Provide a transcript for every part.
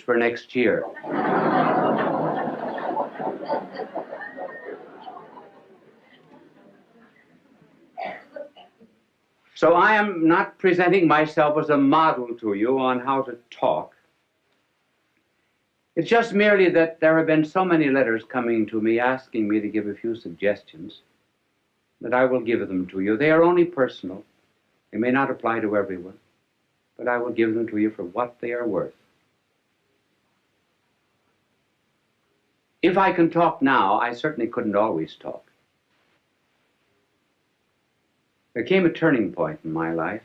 for next year. So I am not presenting myself as a model to you on how to talk. It's just merely that there have been so many letters coming to me asking me to give a few suggestions that I will give them to you. They are only personal. They may not apply to everyone, but I will give them to you for what they are worth. If I can talk now, I certainly couldn't always talk. There came a turning point in my life.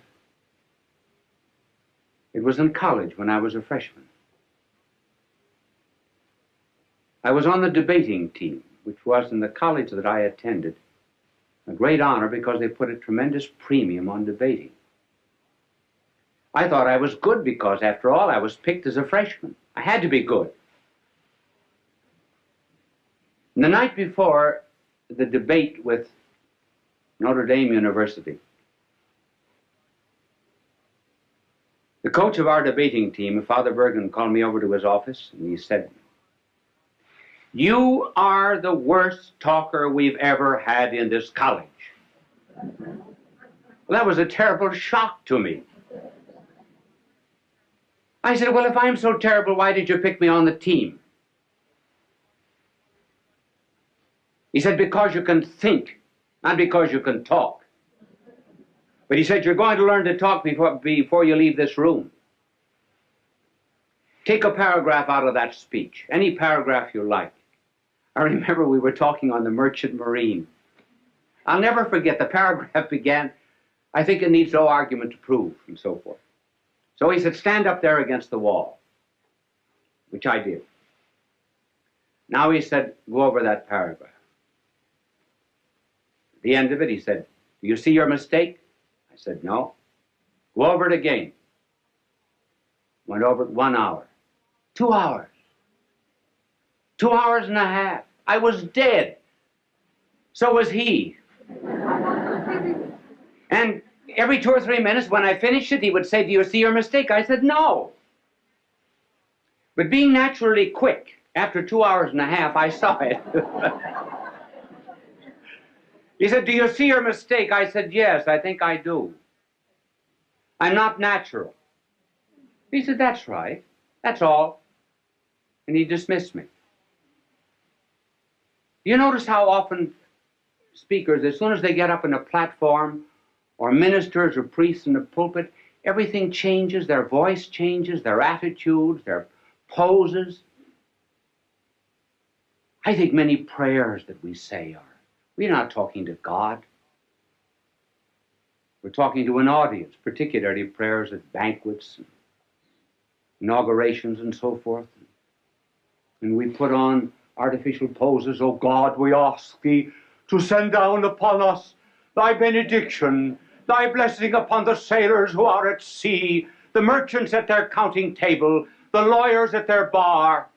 It was in college when I was a freshman. I was on the debating team, which was in the college that I attended a great honor because they put a tremendous premium on debating. I thought I was good because, after all, I was picked as a freshman. I had to be good. And the night before the debate with Notre Dame University, the coach of our debating team, Father Bergen, called me over to his office and he said, "You are the worst talker we've ever had in this college." Well, that was a terrible shock to me. I said, "Well, if I'm so terrible, why did you pick me on the team?" He said, "Because you can think, not because you can talk." But he said, "You're going to learn to talk before you leave this room. Take a paragraph out of that speech, any paragraph you like." I remember we were talking on the Merchant Marine. I'll never forget, the paragraph began, "I think it needs no argument to prove," and so forth. So he said, "Stand up there against the wall," which I did. Now he said, "Go over that paragraph." At the end of it, he said, "Do you see your mistake?" I said, "No." "Go over it again." Went over it 1 hour, 2 hours, 2 hours and a half. I was dead. So was he. And every 2 or 3 minutes, when I finished it, he would say, "Do you see your mistake?" I said, "No." But being naturally quick, after 2 hours and a half, I saw it. He said, "Do you see your mistake?" I said, "Yes, I think I do. I'm not natural." He said, "That's right. That's all." And he dismissed me. You notice how often speakers, as soon as they get up on a platform, or ministers or priests in the pulpit, everything changes, their voice changes, their attitudes, their poses. I think many prayers that we say are, we're not talking to God. We're talking to an audience, particularly prayers at banquets, and inaugurations, and so forth. And we put on artificial poses. "Oh God, we ask thee to send down upon us thy benediction, thy blessing upon the sailors who are at sea, the merchants at their counting table, the lawyers at their bar."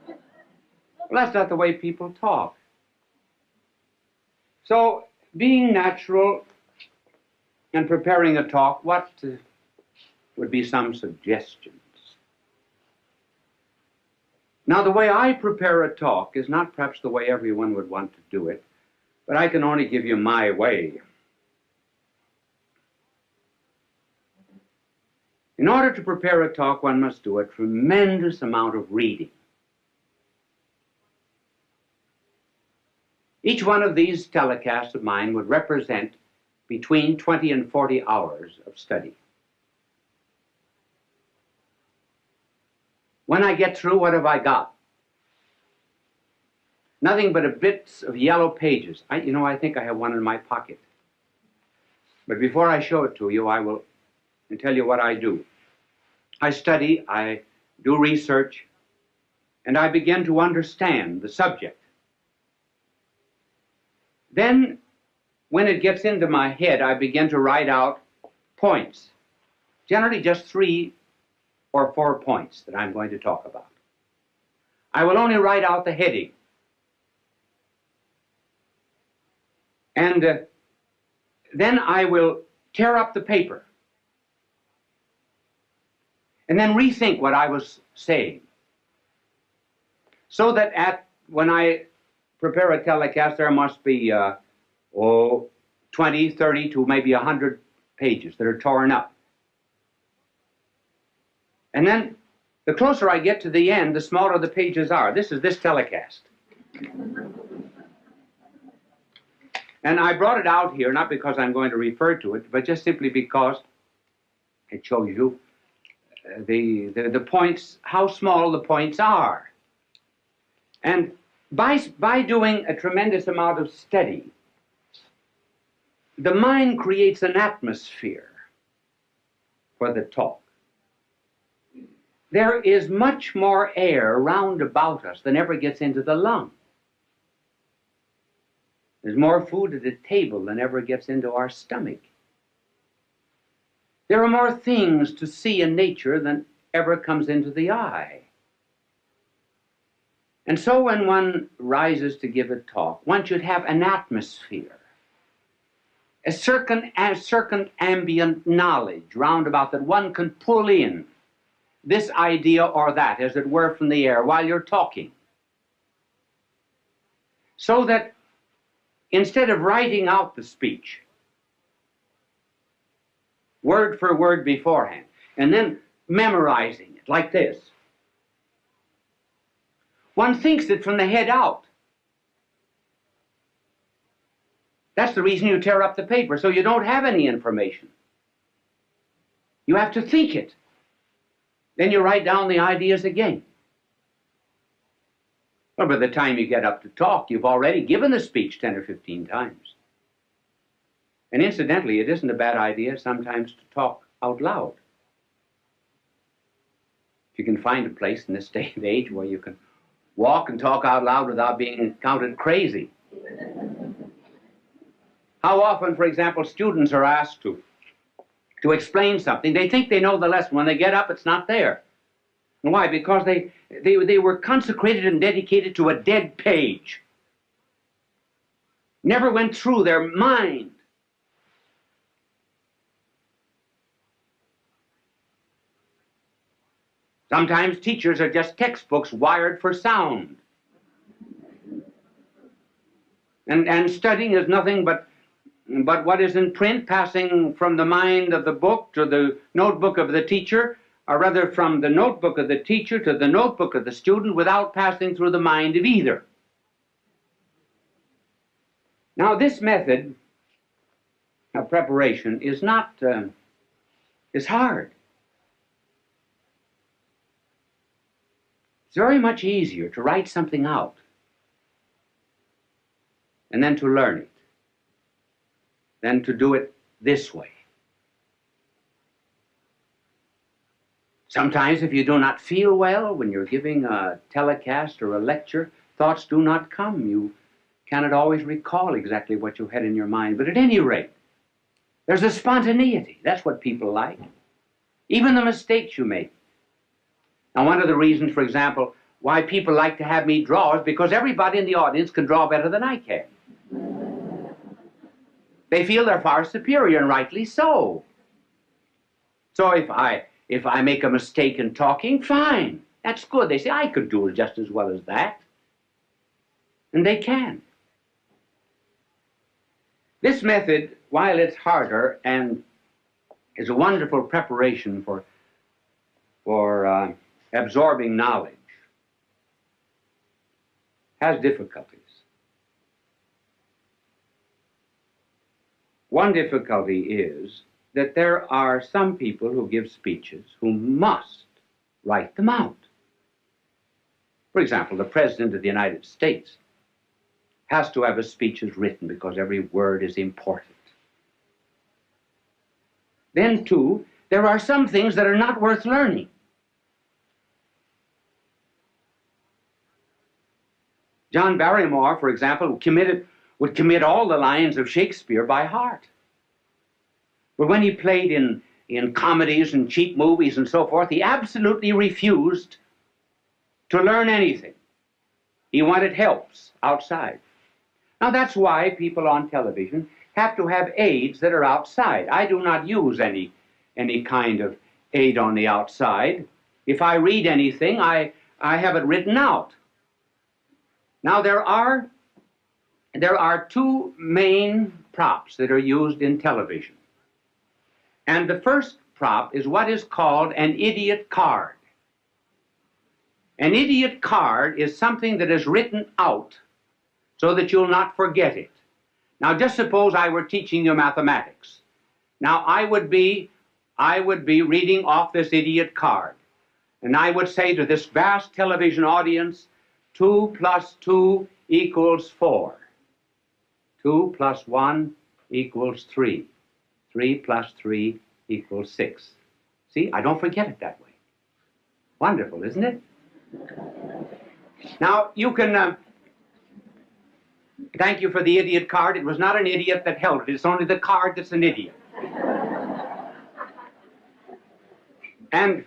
Well, that's not the way people talk. So, being natural and preparing a talk, what would be some suggestions? Now, the way I prepare a talk is not perhaps the way everyone would want to do it, but I can only give you my way. In order to prepare a talk, one must do a tremendous amount of reading. Each one of these telecasts of mine would represent between 20 and 40 hours of study. When I get through, what have I got? Nothing but a bits of yellow pages. I think I have one in my pocket. But before I show it to you, I will tell you what I do. I study, I do research, and I begin to understand the subject. Then, when it gets into my head, I begin to write out points. Generally just 3 or 4 points that I'm going to talk about. I will only write out the heading. And then I will tear up the paper. and then rethink what I was saying. So that when I prepare a telecast, there must be 20, 30 to maybe 100 pages that are torn up. And then the closer I get to the end, the smaller the pages are. This is this telecast. And I brought it out here, not because I'm going to refer to it, but just simply because it shows you the points, how small the points are. And by doing a tremendous amount of study, the mind creates an atmosphere for the talk. There is much more air round about us than ever gets into the lung. There's more food at the table than ever gets into our stomach. There are more things to see in nature than ever comes into the eye. And so when one rises to give a talk, one should have an atmosphere, a circumambient knowledge round about that one can pull in this idea or that, as it were, from the air while you're talking. So that instead of writing out the speech, word for word beforehand, and then memorizing it like this, one thinks it from the head out. That's the reason you tear up the paper, so you don't have any information. You have to think it. Then you write down the ideas again. Well, by the time you get up to talk, you've already given the speech 10 or 15 times. And incidentally, it isn't a bad idea sometimes to talk out loud. If you can find a place in this day and age where you can walk and talk out loud without being counted crazy. How often, for example, students are asked to explain something. They think they know the lesson. When they get up, it's not there. And why? Because they were consecrated and dedicated to a dead page. Never went through their mind. Sometimes teachers are just textbooks wired for sound. And studying is nothing but what is in print, passing from the mind of the book to the notebook of the teacher, or rather from the notebook of the teacher to the notebook of the student without passing through the mind of either. Now, this method of preparation is not, is hard. It's very much easier to write something out and then to learn it than to do it this way. Sometimes if you do not feel well when you're giving a telecast or a lecture, thoughts do not come. You cannot always recall exactly what you had in your mind. But at any rate, there's a spontaneity. That's what people like. Even the mistakes you make. Now, one of the reasons, for example, why people like to have me draw is because everybody in the audience can draw better than I can. They feel they're far superior, and rightly so. So if I make a mistake in talking, fine. That's good. They say, I could do it just as well as that. And they can. This method, while it's harder and is a wonderful preparation for absorbing knowledge, has difficulties. One difficulty is that there are some people who give speeches who must write them out. For example, the President of the United States has to have his speeches written because every word is important. Then, too, there are some things that are not worth learning. John Barrymore, for example, would commit all the lines of Shakespeare by heart. But when he played in comedies and cheap movies and so forth, he absolutely refused to learn anything. He wanted helps outside. Now, that's why people on television have to have aids that are outside. I do not use any kind of aid on the outside. If I read anything, I have it written out. Now, there are two main props that are used in television. And the first prop is what is called an idiot card. An idiot card is something that is written out so that you'll not forget it. Now, just suppose I were teaching you mathematics. Now, I would be reading off this idiot card. And I would say to this vast television audience, 2 plus 2 equals 4. 2 plus 1 equals 3. 3 plus 3 equals 6. See, I don't forget it that way. Wonderful, isn't it? Now, you can... thank you for the idiot card. It was not an idiot that held it. It's only the card that's an idiot. And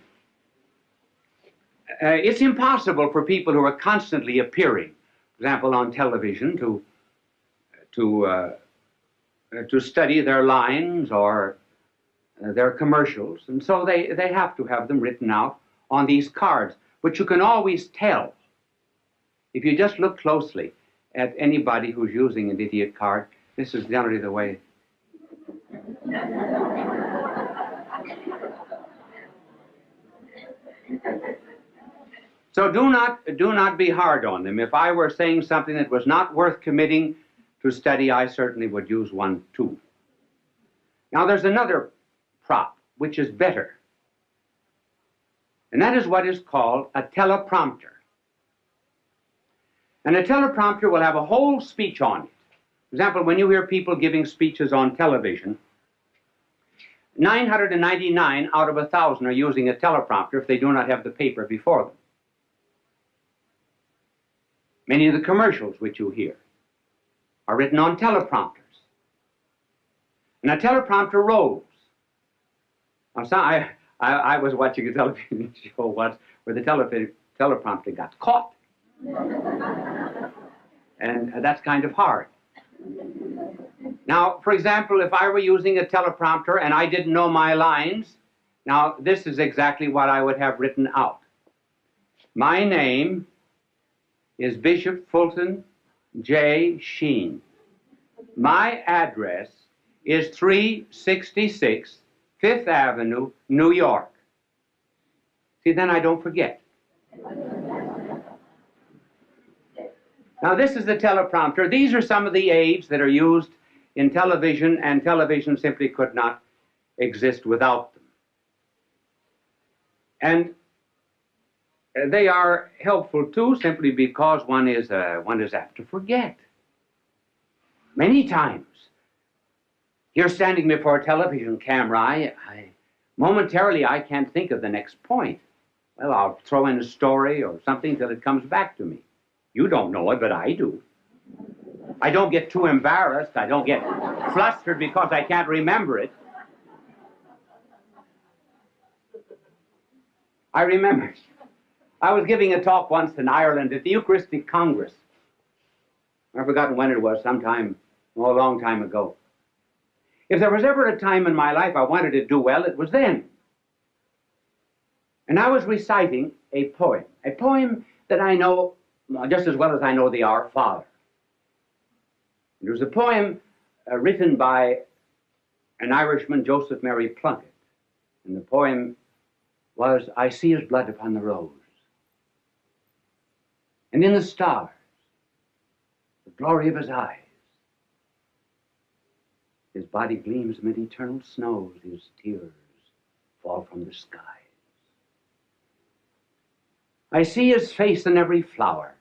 it's impossible for people who are constantly appearing, for example, on television, to study their lines or their commercials. And so they have to have them written out on these cards. But you can always tell, if you just look closely at anybody who's using an idiot card, this is generally the way. So do not be hard on them. If I were saying something that was not worth committing to study, I certainly would use one too. Now there's another prop which is better, and that is what is called a teleprompter. And a teleprompter will have a whole speech on it. For example, when you hear people giving speeches on television, 999 out of 1,000 are using a teleprompter if they do not have the paper before them. Many of the commercials which you hear are written on teleprompters. And a teleprompter rolls. Now, I was watching a television show once where the teleprompter got caught. And that's kind of hard. Now, for example, if I were using a teleprompter and I didn't know my lines, now this is exactly what I would have written out. My name is Bishop Fulton J. Sheen. My address is 366 5th Avenue, New York. See, then I don't forget. Now, this is the teleprompter. These are some of the aids that are used in television, and television simply could not exist without them. And they are helpful, too, simply because one is apt to forget. Many times, you're standing before a television camera, momentarily I can't think of the next point. Well, I'll throw in a story or something till it comes back to me. You don't know it, but I do. I don't get too embarrassed. I don't get flustered because I can't remember it. I remember, I was giving a talk once in Ireland at the Eucharistic Congress. I've forgotten when it was, sometime, a long time ago. If there was ever a time in my life I wanted to do well, it was then. And I was reciting a poem that I know just as well as I know the Our Father. It was a poem written by an Irishman, Joseph Mary Plunkett. And the poem was, I see his blood upon the rose, and in the stars, the glory of his eyes. His body gleams amid eternal snows, his tears fall from the skies. I see his face in every flower.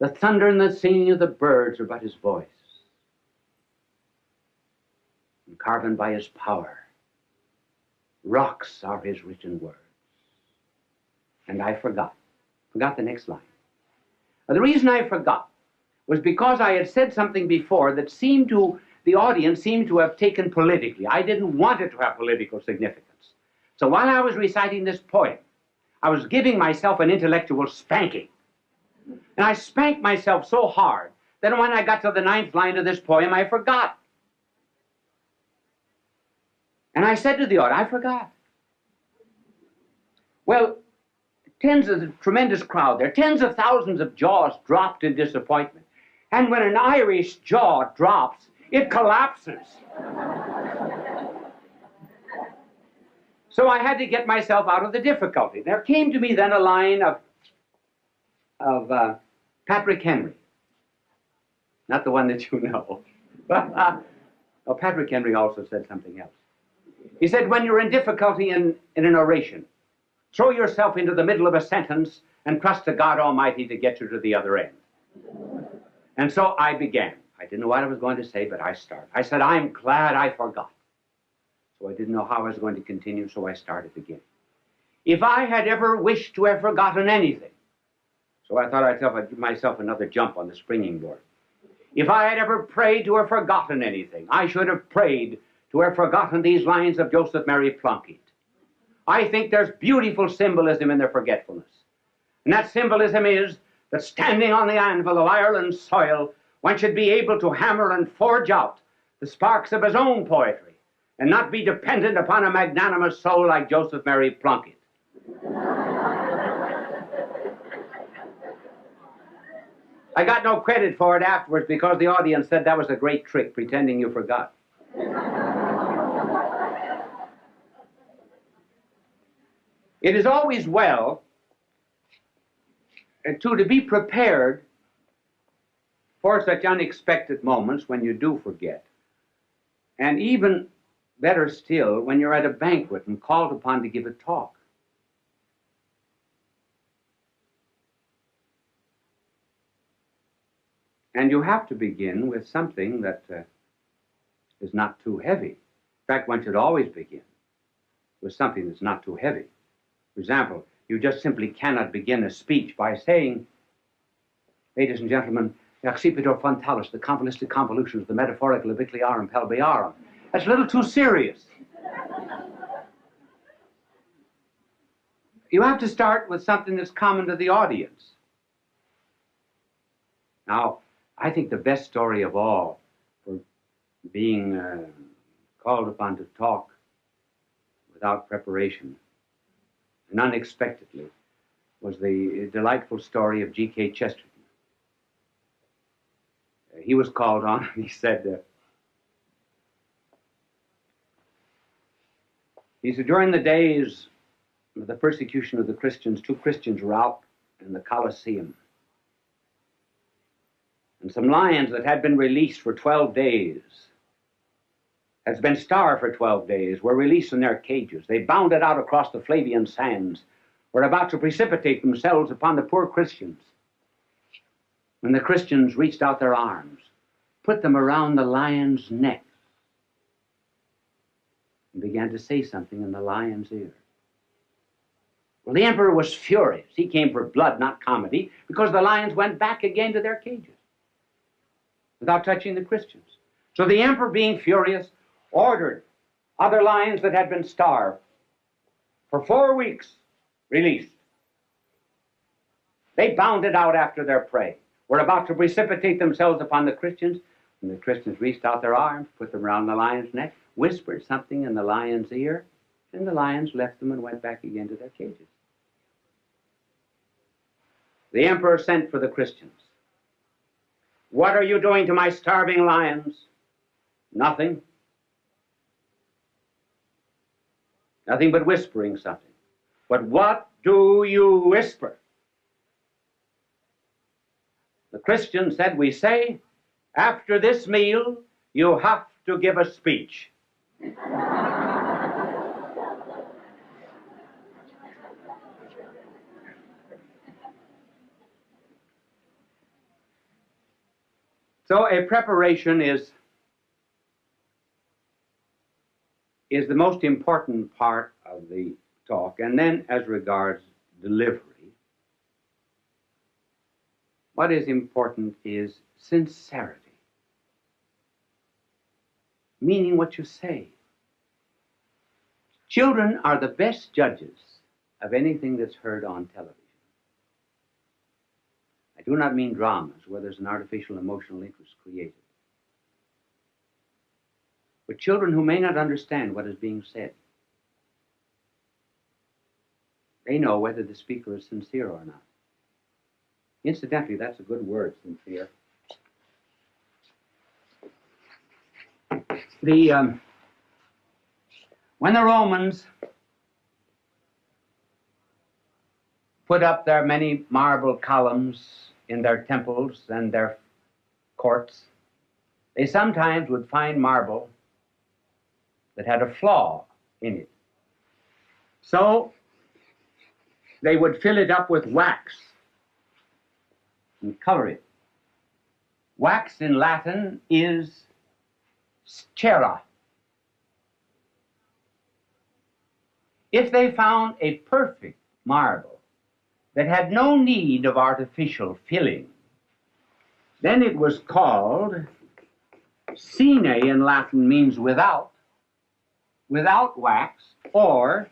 The thunder and the singing of the birds are but his voice. And carven by his power, rocks are his written words. And I forgot the next line. Now, the reason I forgot was because I had said something before that the audience seemed to have taken politically. I didn't want it to have political significance. So while I was reciting this poem, I was giving myself an intellectual spanking. And I spanked myself so hard that when I got to the 9th line of this poem, I forgot. And I said to the audience, I forgot. Well, tremendous crowd there, tens of thousands of jaws dropped in disappointment. And when an Irish jaw drops, it collapses. So I had to get myself out of the difficulty. There came to me then a line of Patrick Henry. Not the one that you know. Oh, Patrick Henry also said something else. He said, when you're in difficulty in an oration, throw yourself into the middle of a sentence and trust to God Almighty to get you to the other end. And so I began. I didn't know what I was going to say, but I started. I said, I'm glad I forgot. So I didn't know how I was going to continue, so I started again. If I had ever wished to have forgotten anything, so I thought I'd give myself another jump on the springing board. If I had ever prayed to have forgotten anything, I should have prayed to have forgotten these lines of Joseph Mary Plunkett. I think there's beautiful symbolism in their forgetfulness. And that symbolism is that standing on the anvil of Ireland's soil, one should be able to hammer and forge out the sparks of his own poetry and not be dependent upon a magnanimous soul like Joseph Mary Plunkett. I got no credit for it afterwards because the audience said that was a great trick, pretending you forgot. It is always well to be prepared for such unexpected moments when you do forget. And even better still, when you're at a banquet and called upon to give a talk. And you have to begin with something that is not too heavy. In fact, one should always begin with something that's not too heavy. For example, you just simply cannot begin a speech by saying, ladies and gentlemen, accipitor frontalis, the convoluted convolutions, the metaphorical abicliarum pelviarum. That's a little too serious. You have to start with something that's common to the audience. Now, I think the best story of all for being called upon to talk without preparation and unexpectedly was the delightful story of G.K. Chesterton. He was called on, and he said, during the days of the persecution of the Christians, 2 Christians were out in the Colosseum. And some lions that had been released for 12 days, had been starved for 12 days, were released in their cages. They bounded out across the Flavian sands, were about to precipitate themselves upon the poor Christians. When the Christians reached out their arms, put them around the lion's neck, and began to say something in the lion's ear. Well, the emperor was furious. He came for blood, not comedy, because the lions went back again to their cages without touching the Christians. So the emperor, being furious, ordered other lions that had been starved for 4 weeks released. They bounded out after their prey, were about to precipitate themselves upon the Christians, and the Christians reached out their arms, put them around the lion's neck, whispered something in the lion's ear, and the lions left them and went back again to their cages. The emperor sent for the Christians. What are you doing to my starving lions? Nothing. Nothing but whispering something. But what do you whisper? The Christian said, we say, after this meal, you have to give a speech. So a preparation is the most important part of the talk. And then as regards delivery, what is important is sincerity, meaning what you say. Children are the best judges of anything that's heard on television. I do not mean dramas where there's an artificial emotional interest created. But children who may not understand what is being said. they know whether the speaker is sincere or not. Incidentally, that's a good word, sincere. When the Romans put up their many marble columns in their temples and their courts, they sometimes would find marble that had a flaw in it. So they would fill it up with wax and color it. Wax in Latin is cera. If they found a perfect marble that had no need of artificial filling, then it was called sine in Latin, means without wax, or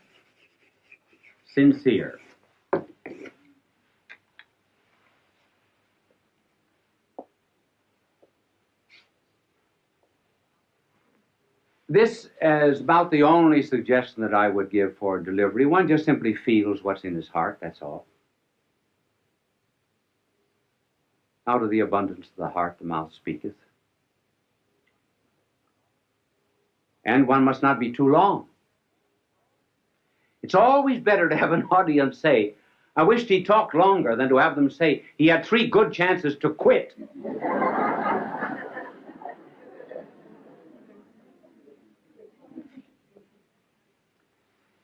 sincere. This is about the only suggestion that I would give for delivery. One just simply feels what's in his heart, that's all. Out of the abundance of the heart, the mouth speaketh. And one must not be too long. It's always better to have an audience say, I wished he talked longer, than to have them say, he had 3 good chances to quit.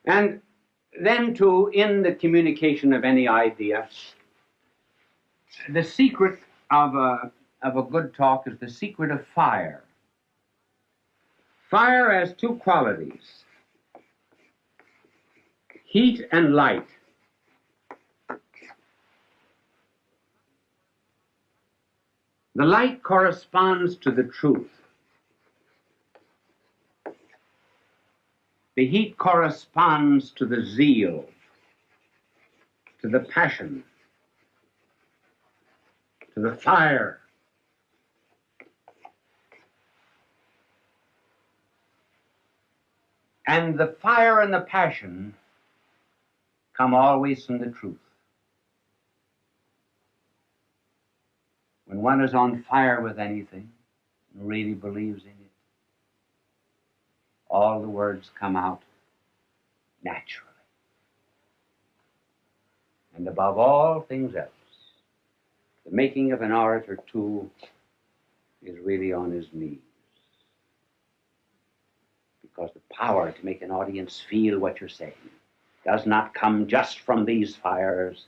And then in the communication of any idea, the secret of a good talk is the secret of fire. Fire has 2 qualities, heat and light. The light corresponds to the truth. The heat corresponds to the zeal, to the passion, to the fire. And the fire and the passion come always from the truth. When one is on fire with anything, and really believes in it, all the words come out naturally. And above all things else, the making of an orator, too, is really on his knees. Because the power to make an audience feel what you're saying does not come just from these fires.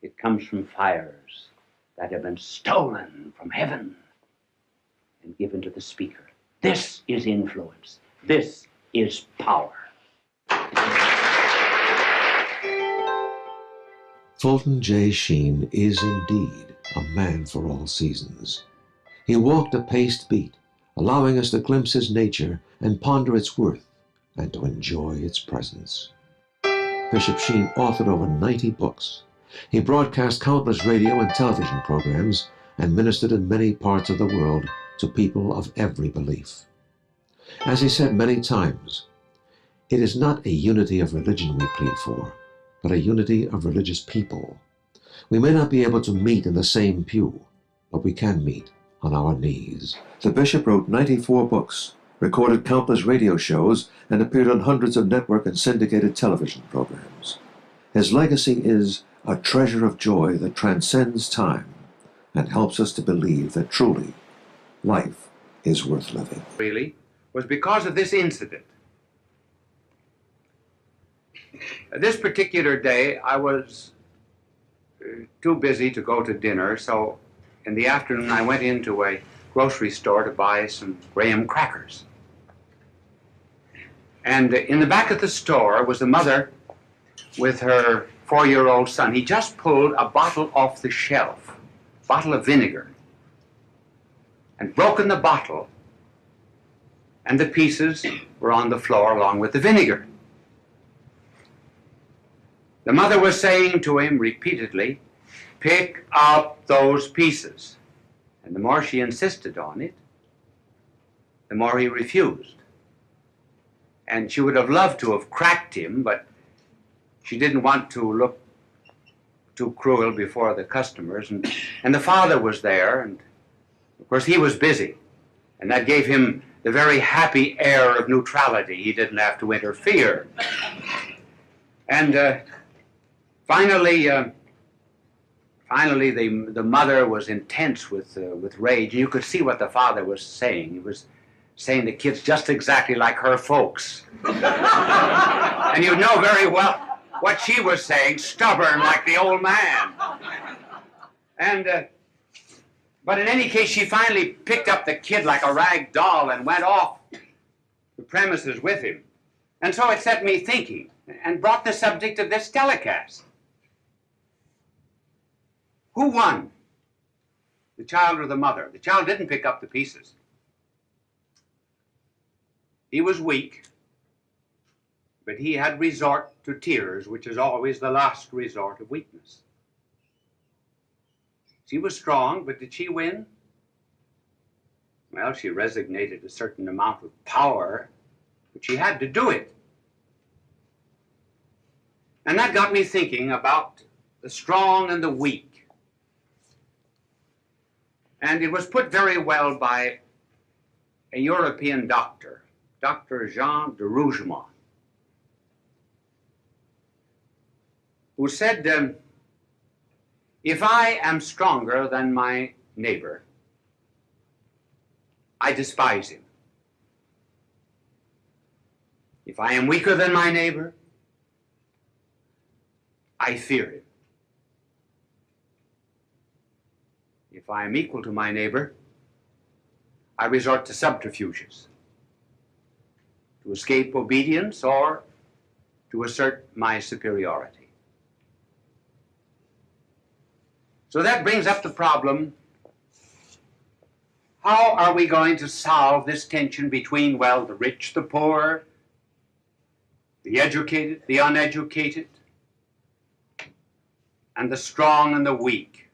It comes from fires that have been stolen from heaven and given to the speaker. This is influence. This is power. Fulton J. Sheen is indeed a man for all seasons. He walked a paced beat, allowing us to glimpse his nature and ponder its worth and to enjoy its presence. Bishop Sheen authored over 90 books. He broadcast countless radio and television programs and ministered in many parts of the world to people of every belief. As he said many times, it is not a unity of religion we plead for, but a unity of religious people. We may not be able to meet in the same pew, but we can meet on our knees. The bishop wrote 94 books, recorded countless radio shows, and appeared on hundreds of network and syndicated television programs. His legacy is a treasure of joy that transcends time and helps us to believe that truly life is worth living. Really, was because of this incident. This particular day, I was too busy to go to dinner, so in the afternoon I went into a grocery store to buy some graham crackers. And in the back of the store was a mother with her 4-year-old son. He just pulled a bottle off the shelf, a bottle of vinegar, and broken the bottle, and the pieces were on the floor along with the vinegar. The mother was saying to him repeatedly, "Pick up those pieces." And the more she insisted on it, the more he refused. And she would have loved to have cracked him, but she didn't want to look too cruel before the customers, and the father was there, and of course he was busy, and that gave him the very happy air of neutrality. He didn't have to interfere. And finally, the mother was intense with rage. You could see what the father was saying. He was saying the kid's just exactly like her folks. And you know very well what she was saying, stubborn like the old man. And but in any case, she finally picked up the kid like a rag doll and went off the premises with him. And so it set me thinking and brought the subject of this telecast. Who won? The child or the mother? The child didn't pick up the pieces. He was weak, but he had resort to tears, which is always the last resort of weakness. She was strong, but did she win? Well, she resignated a certain amount of power, but she had to do it. And that got me thinking about the strong and the weak. And it was put very well by a European doctor, Dr. Jean de Rougemont, who said, if I am stronger than my neighbor, I despise him. If I am weaker than my neighbor, I fear him. If I am equal to my neighbor, I resort to subterfuges to escape obedience or to assert my superiority. So that brings up the problem, how are we going to solve this tension between, well, the rich, the poor, the educated, the uneducated, and the strong and the weak?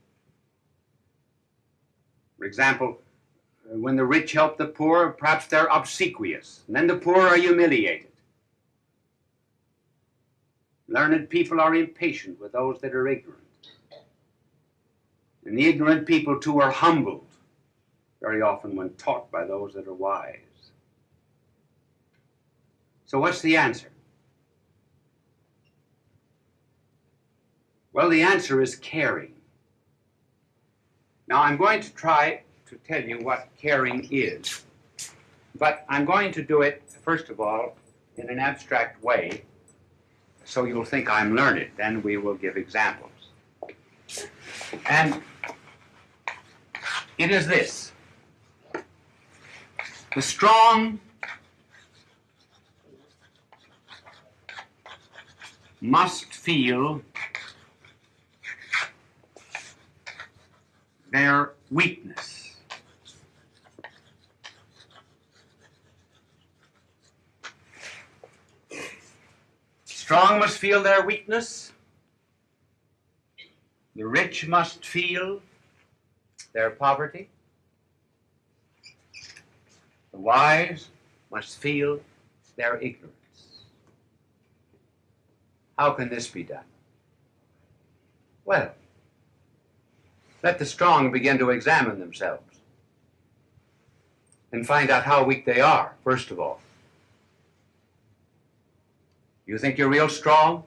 For example, when the rich help the poor, perhaps they're obsequious, and then the poor are humiliated. Learned people are impatient with those that are ignorant. And the ignorant people, too, are humbled very often when taught by those that are wise. So what's the answer? Well, the answer is caring. Now, I'm going to try to tell you what caring is, but I'm going to do it, first of all, in an abstract way, so you'll think I'm learned. Then we will give examples. And it is this. The strong must feel their weakness. Strong must feel their weakness. The rich must feel their poverty. The wise must feel their ignorance. How can this be done? Well, let the strong begin to examine themselves and find out how weak they are, first of all. You think you're real strong?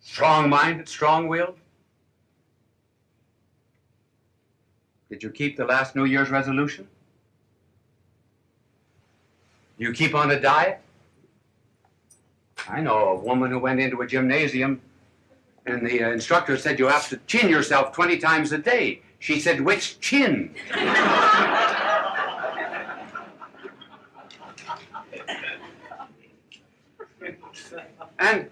Strong-minded, strong-willed? Did you keep the last New Year's resolution? Do you keep on a diet? I know a woman who went into a gymnasium and the instructor said you have to chin yourself 20 times a day. She said, which chin? And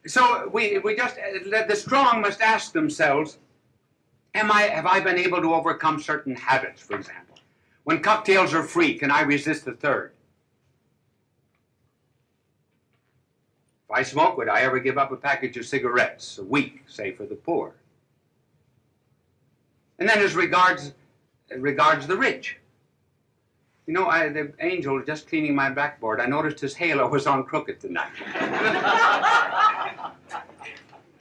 so the strong must ask themselves, have I been able to overcome certain habits, for example? When cocktails are free, can I resist the third? If I smoke, would I ever give up a package of cigarettes a week, say, for the poor? And then as regards the rich. You know, the angel just cleaning my backboard, I noticed his halo was on crooked tonight.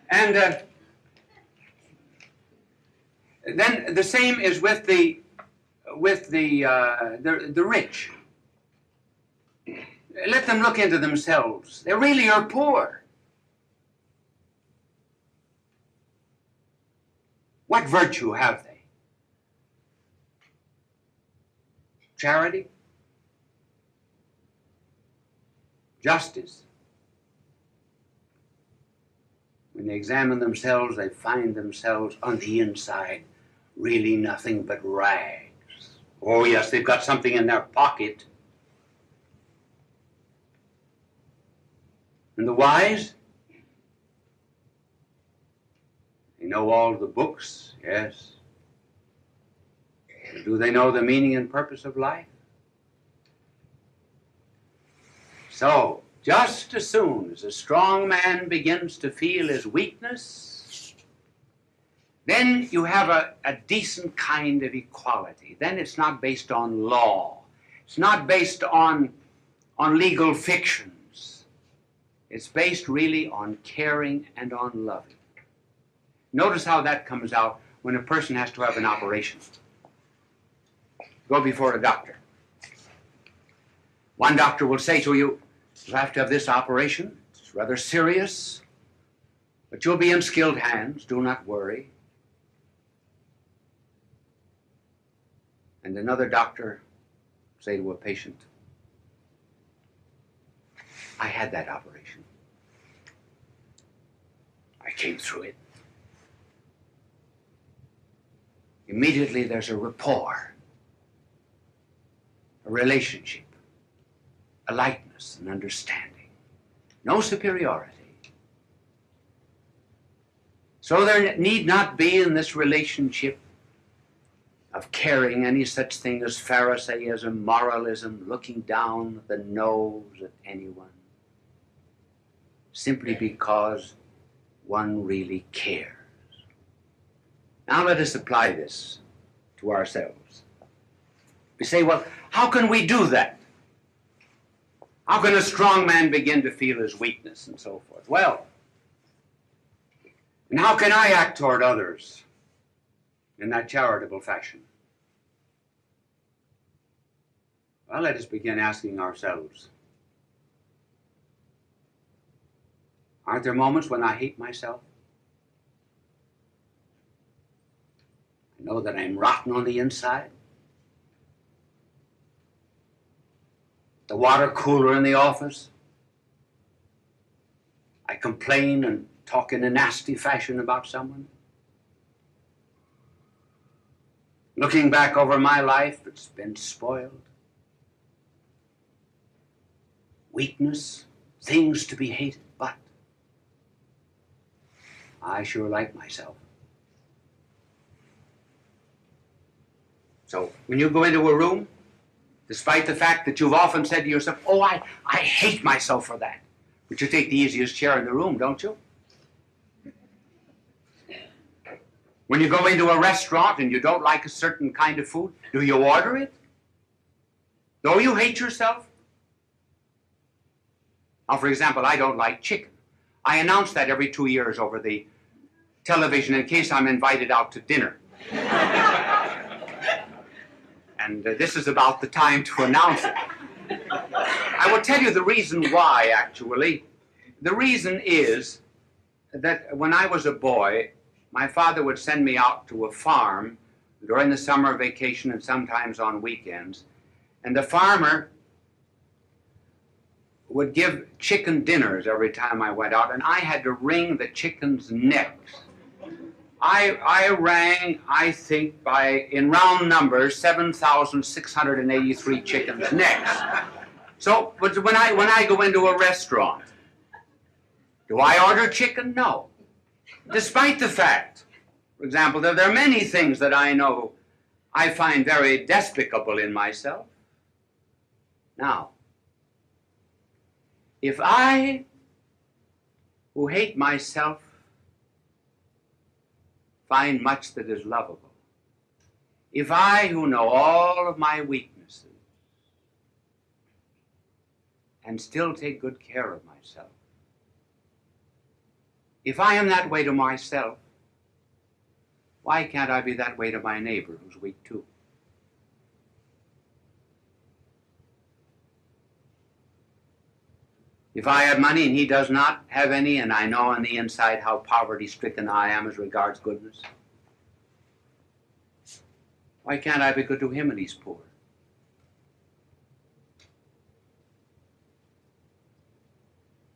And then the same is with the rich. Let them look into themselves. They really are poor. What virtue have they? Charity? Justice? When they examine themselves, they find themselves on the inside really nothing but rags. Oh yes, they've got something in their pocket. And the wise? They know all the books, yes. But do they know the meaning and purpose of life? So, just as soon as a strong man begins to feel his weakness, then you have a decent kind of equality. Then it's not based on law. It's not based on legal fictions. It's based really on caring and on loving. Notice how that comes out when a person has to have an operation. Go before a doctor. One doctor will say to you, "You'll have to have this operation. It's rather serious, but you'll be in skilled hands. Do not worry." And another doctor will say to a patient, "I had that operation. I came through it." Immediately there's a rapport, a relationship, a likeness, an understanding. No superiority. So there need not be in this relationship of caring any such thing as Pharisaism, moralism, looking down the nose at anyone, simply because one really cares. Now let us apply this to ourselves. We say, well, how can we do that? How can a strong man begin to feel his weakness and so forth? Well, and how can I act toward others in that charitable fashion? Well, let us begin asking ourselves, aren't there moments when I hate myself? I know that I'm rotten on the inside. The water cooler in the office. I complain and talk in a nasty fashion about someone. Looking back over my life, it's been spoiled. Weakness, things to be hated, but I sure like myself. So when you go into a room, despite the fact that you've often said to yourself, "Oh, I hate myself for that," but you take the easiest chair in the room, don't you? When you go into a restaurant and you don't like a certain kind of food, do you order it? Though you hate yourself? Now, for example, I don't like chicken. I announce that every 2 years over the television in case I'm invited out to dinner. And this is about the time to announce it. I will tell you the reason why, actually. The reason is that when I was a boy, my father would send me out to a farm during the summer vacation and sometimes on weekends. And the farmer would give chicken dinners every time I went out, and I had to wring the chickens' necks. I rang, I think, in round numbers, 7,683 chickens' necks. So when I go into a restaurant, do I order chicken? No. Despite the fact, for example, that there are many things that I know I find very despicable in myself. Now, if I, who hate myself, find much that is lovable, if I, who know all of my weaknesses, and still take good care of myself, If I am that way to myself, why can't I be that way to my neighbor who's weak too? If I have money and he does not have any, and I know on the inside how poverty-stricken I am as regards goodness, why can't I be good to him and he's poor?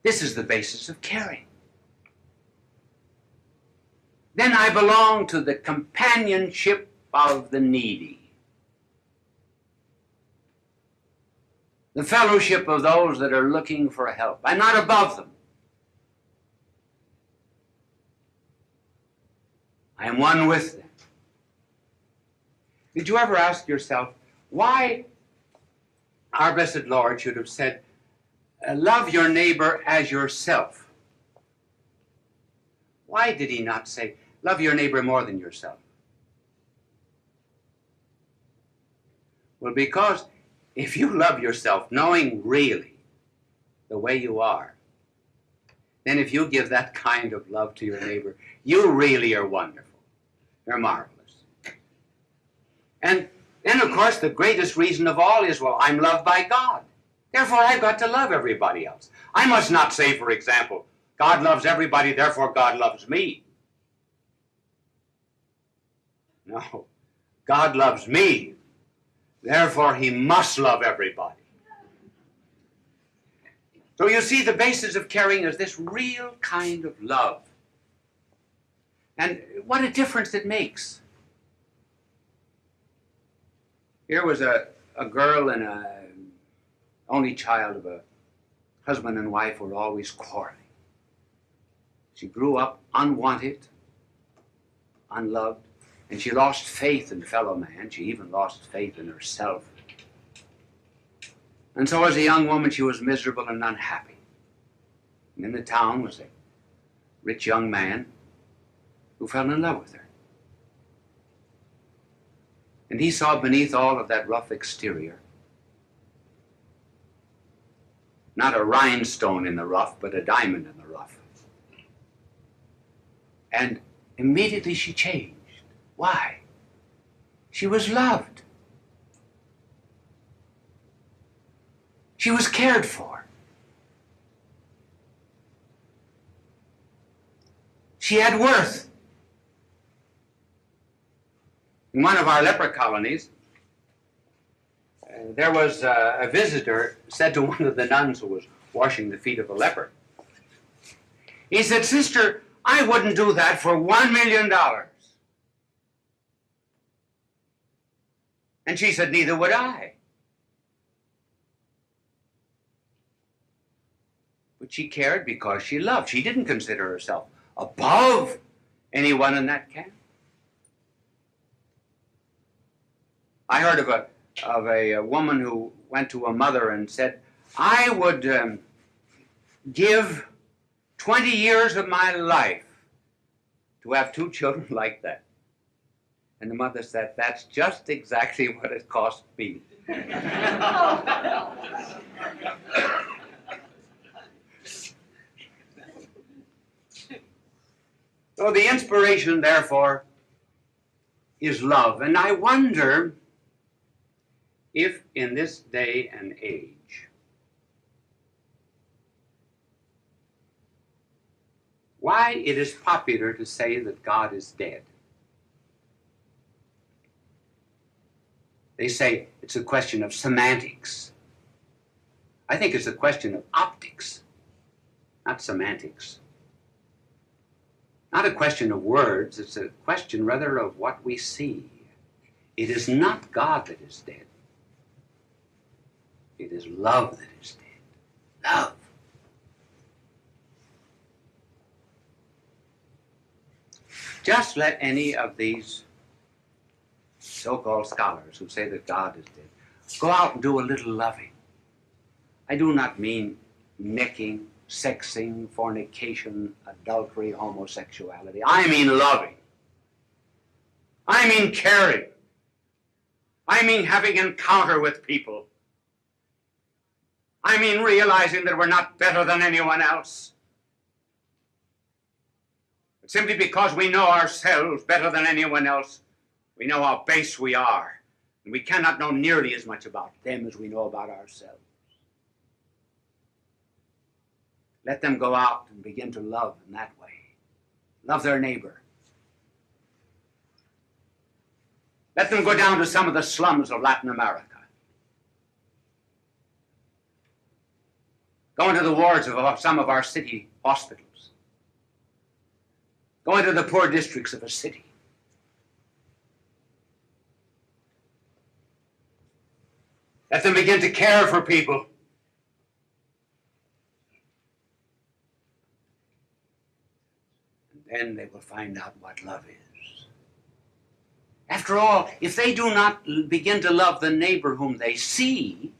This is the basis of caring. Then I belong to the companionship of the needy, the fellowship of those that are looking for help. I'm not above them. I am one with them. Did you ever ask yourself why our blessed Lord should have said, love your neighbor as yourself? Why did he not say, love your neighbor more than yourself? Well, because if you love yourself, knowing really the way you are, then if you give that kind of love to your neighbor, you really are wonderful. You're marvelous. And then, of course, the greatest reason of all is, well, I'm loved by God. Therefore, I've got to love everybody else. I must not say, for example, God loves everybody, therefore God loves me. No. God loves me, therefore he must love everybody. So you see, the basis of caring is this real kind of love. And what a difference it makes. Here was a girl and a only child of a husband and wife who were always quarreling. She grew up unwanted, unloved, and she lost faith in fellow man. She even lost faith in herself. And so as a young woman, she was miserable and unhappy. And in the town was a rich young man who fell in love with her. And he saw beneath all of that rough exterior not a rhinestone in the rough, but a diamond in the rough. And immediately she changed. Why? She was loved. She was cared for. She had worth. In one of our leper colonies, there was a visitor said to one of the nuns who was washing the feet of a leper. He said, "Sister, I wouldn't do that for $1 million. And she said, "Neither would I." But she cared because she loved. She didn't consider herself above anyone in that camp. I heard of a woman who went to a mother and said, "I would give 20 years of my life to have 2 children like that." And the mother said, "That's just exactly what it cost me." So the inspiration, therefore, is love. And I wonder if in this day and age, why it is popular to say that God is dead. They say it's a question of semantics. I think it's a question of optics, not semantics. Not a question of words, it's a question rather of what we see. It is not God that is dead. It is love that is dead. Love. Just let any of these so-called scholars who say that God is dead go out and do a little loving. I do not mean necking, sexing, fornication, adultery, homosexuality. I mean loving. I mean caring. I mean having encounter with people. I mean realizing that we're not better than anyone else. simply because we know ourselves better than anyone else. We know how base we are, and we cannot know nearly as much about them as we know about ourselves. Let them go out and begin to love in that way. Love their neighbor. Let them go down to some of the slums of Latin America. Go into the wards of some of our city hospitals. Go into the poor districts of a city. Let them begin to care for people. And then they will find out what love is. After all, if they do not begin to love the neighbor whom they see,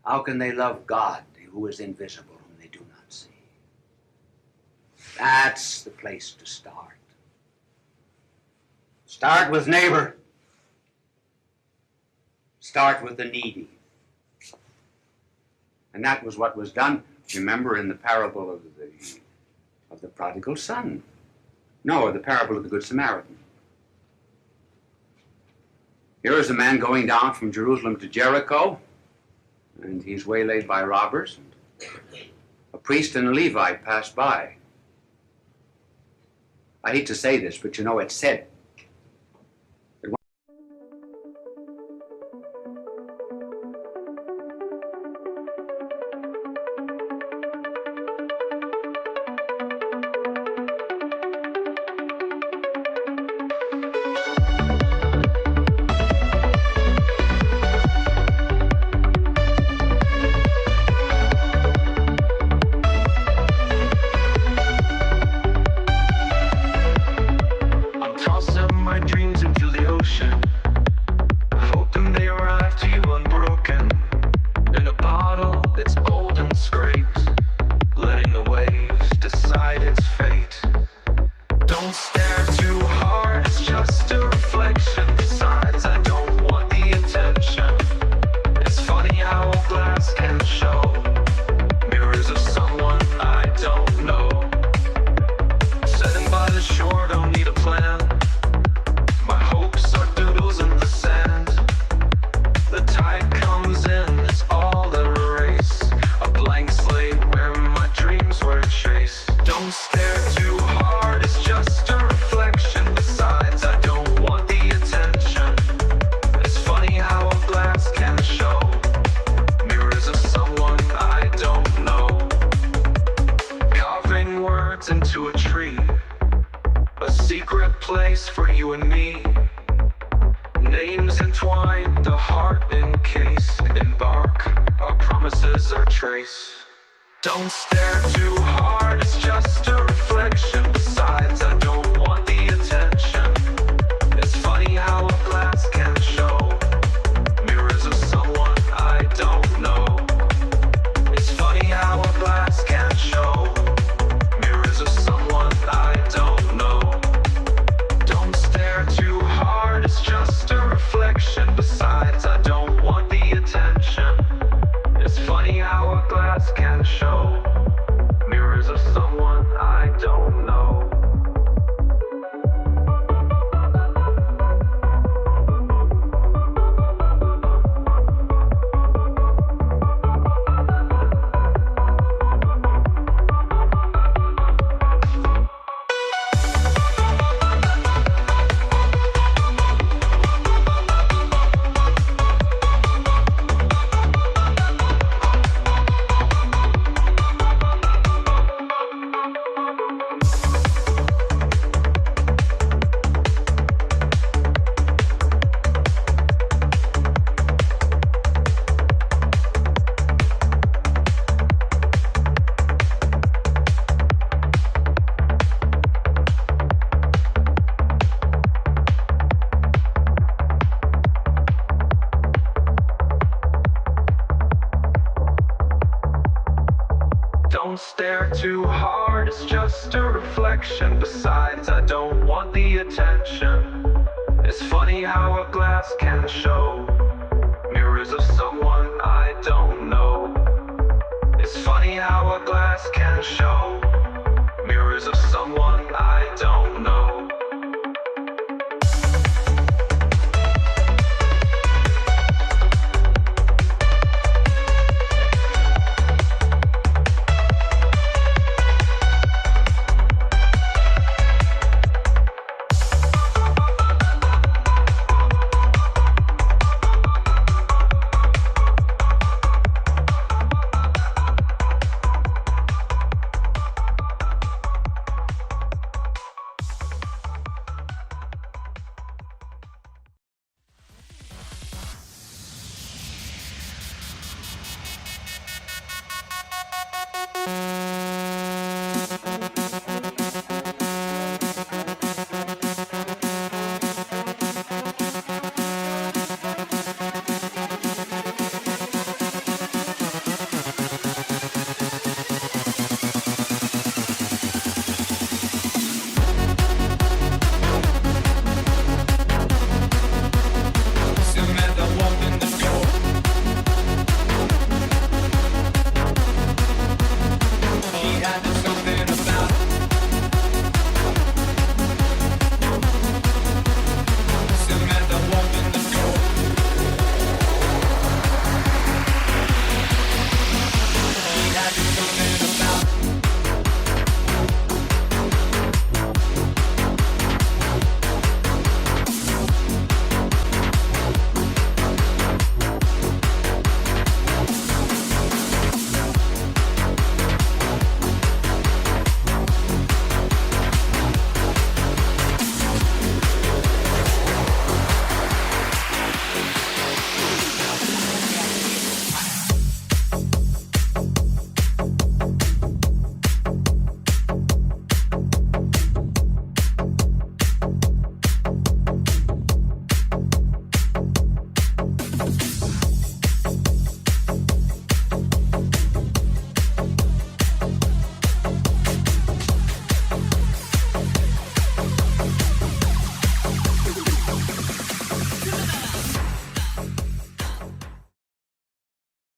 how can they love God, who is invisible, whom they do not see? That's the place to start. Start with neighbor. Start with the needy. And that was what was done, remember, in the parable of the prodigal son. No, the parable of the Good Samaritan. Here is a man going down from Jerusalem to Jericho, and he's waylaid by robbers. A priest and a Levite pass by. I hate to say this, but you know, it's said. Don't stare too hard, it's just a reflection. Besides, I don't want the attention. It's funny how a glass can show mirrors of someone I don't know. It's funny how a glass can show of someone